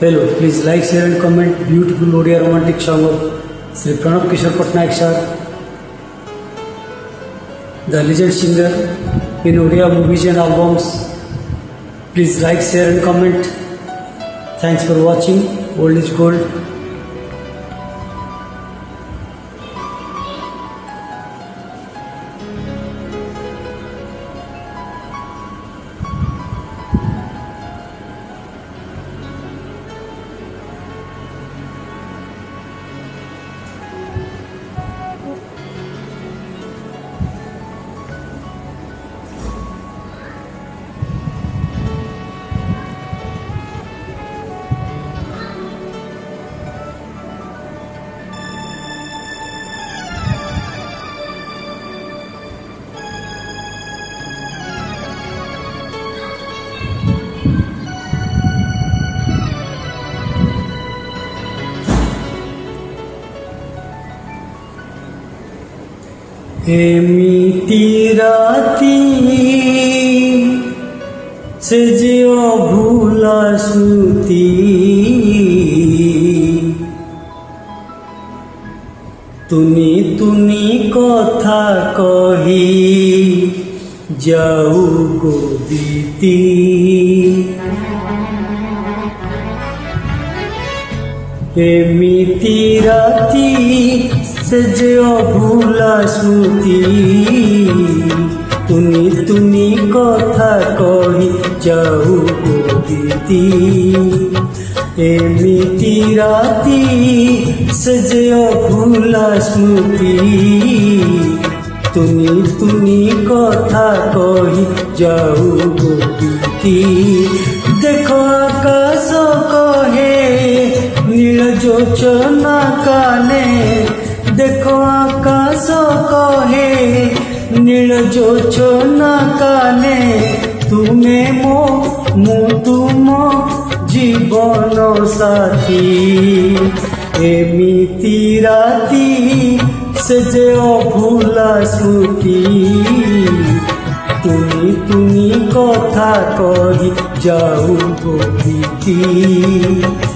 Hello, please like, share and comment beautiful Odia romantic song of Sri Pranab Kishore Patnaik sir, the legend singer in Odia movies and albums. Please like, share and comment. Thanks for watching. Old is gold. एमिति राती से जो भूला स्मृति तुनी तुनी कथा कही जाऊ गो बीती एमिति राती से जो भूला स्मृति तुनी तुनी कथा कही जाऊ गो बीती एमिति राती से जो भूला स्मृति तुनी तुनी कथा कही जाऊ गो बीती देखो आकाश कहे नील जोचना काने देखो आकाश कहे नील जोचना काने तुमे मु तुम जीवन साथी एमिति राती से जो भूला स्मृति तुनी तुनी कथा कही जाऊ गो बीती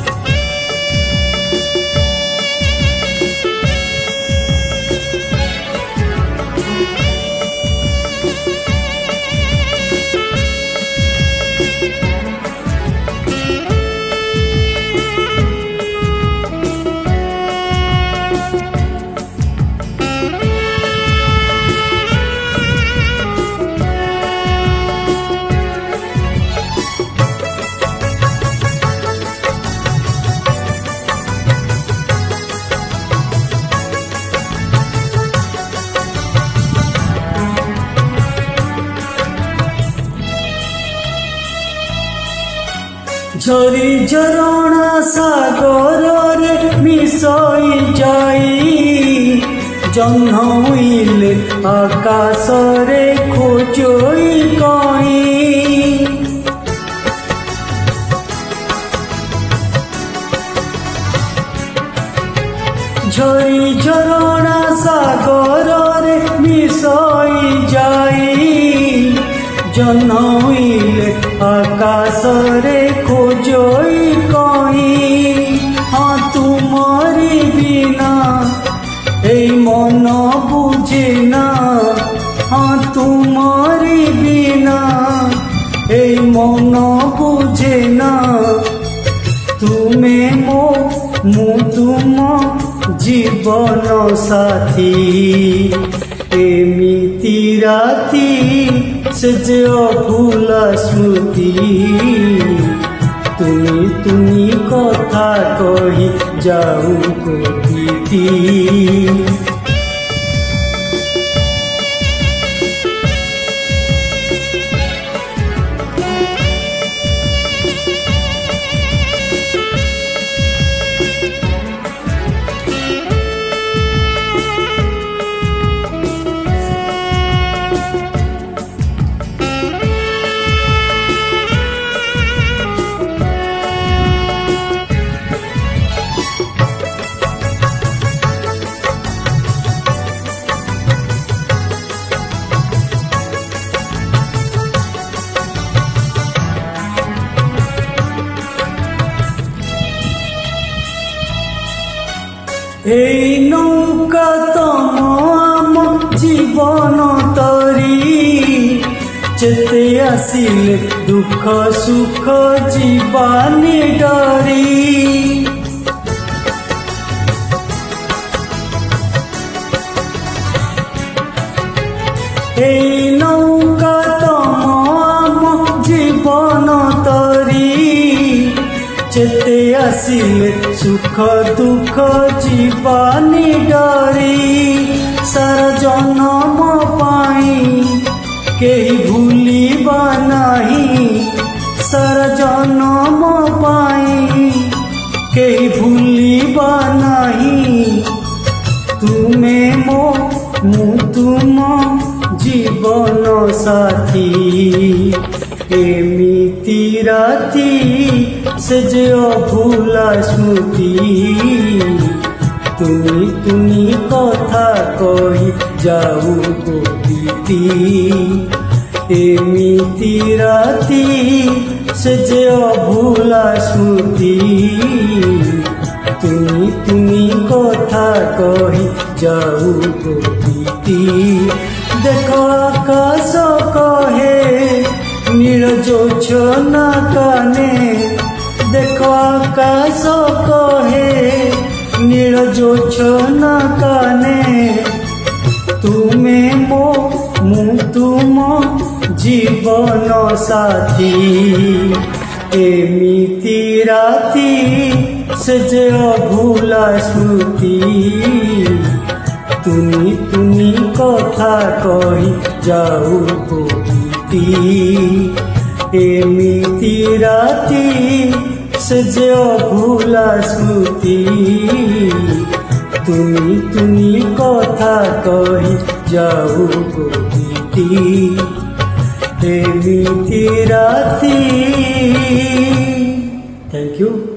झरी झरणा सागर रे मिसई जाई जह्न उइले आकाश रे खोजई कई झरी झरणा सागर रे मिसई जाई जह्न उइले आकाश रे खोजई कही हाँ तुम्हारी बिना ए मन बुझे ना हाँ तुम्हारी बिना ए मन बुझे ना तुमे मु तुम जीवन साथी एमिति राती से जो भूला स्मृति तुनी तुनी कथा कही जाऊ गो बीती এই নৌকা তম আম জীবন তরি যেতে আসিলে দুঃখ সুখ জীবানি ডরি এই নৌকা তম আম জীবন তরি যেতে আসিলে সুখ দুঃখ জীবানি ডরি সারা জনম পাই কেহি ভুলিবা নাহি সারা জনম পাই কেহি ভুলিবা নাহি তুমে মো মু তুম জীবন সাথী এমিতি রাতি সে যে অভুলা স্মৃতি তুমি তুমি কথা কহি যাও গোপীতি এমিতি রাতি সে যে অভুলা স্মৃতি তুমি তুমি কথা কহি যাও গোপীতি দেখো আকাশ কহে নীল জোছনা কানে দেখো আকাশ কহে নীল জোছনা কানে তুমে মো মু তুম জীবন সাথী এমিতি রাতি সে যে অভুলা স্মৃতি তুমি তুমি কথা কহি যাও গোপীতি এমিতি রাতি সে যে অভুলা স্মৃতি তুমি তুমি কথা কহি যাও গোপীতি এমিতি রাতি। Thank you.